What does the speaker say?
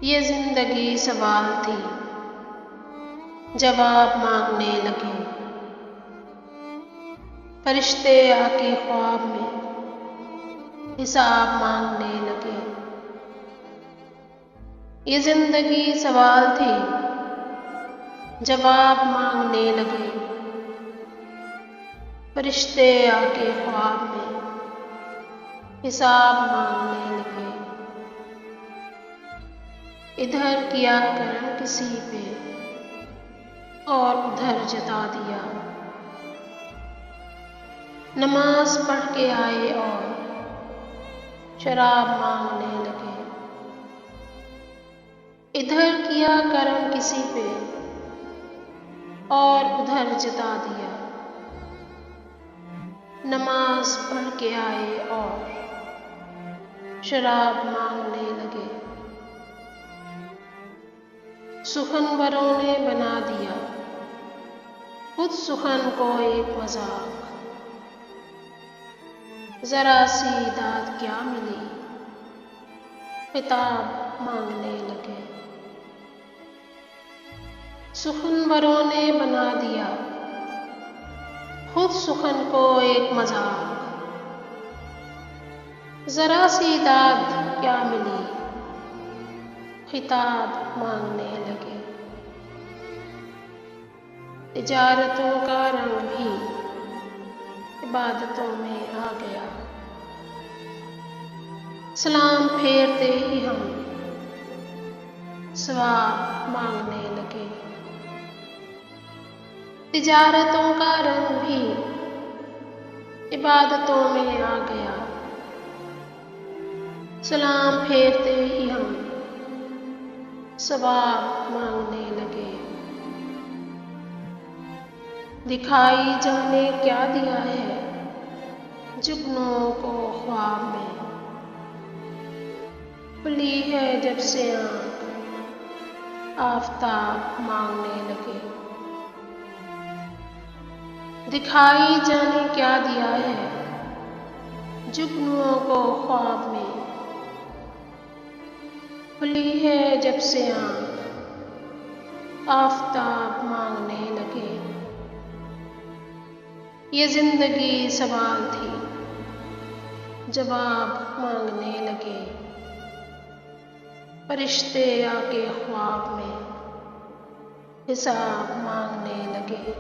یہ زندگی سوال تھی، جواب مانگنے لگے۔ فرشتے آ کے خواب میں حساب مانگنے لگے۔ یہ زندگی سوال تھی، جواب مانگنے لگے۔ فرشتے آ کے خواب میں حساب مانگنے لگے۔ ادھر کیا کرم کسی پہ اور ادھر جتا دیا۔ نماز پڑھ کے آئے اور شراب مانگنے لگے۔ ادھر کیا کرم کسی پہ اور ادھر جتا دیا۔ نماز پڑھ کے آئے اور شراب مانگنے لگے۔ سخنوروں نے بنا دیا خود سخن کو ایک مذاق۔ ذرا سی داد کیا ملی، خطاب مانگنے لگے۔ سخنوروں نے بنا دیا خود سخن کو ایک مذاق۔ ذرا سی داد کیا ملی، خطاب مانگنے لگے۔ تجارتوں کا رنگ بھی عبادتوں میں آ گیا۔ سلام پھیرتے ہی ہم ثواب مانگنے لگے۔ تجارتوں کا رنگ بھی عبادتوں میں آ گیا۔ سلام پھیرتے ہی ہم ثواب مانگنے لگے۔ دکھائی جانے کیا دیا ہے جگنوں کو خواب میں، کھلی ہے جب سے آنکھ آفتاب مانگنے لگے۔ دکھائی جانے کیا دیا ہے جگنوں کو خواب میں، کھلی ہے جب سے آنکھ آفتاب مانگنے لگے۔ یہ زندگی سوال تھی، جواب مانگنے لگے۔ فرشتے آ کے خواب میں حساب مانگنے لگے۔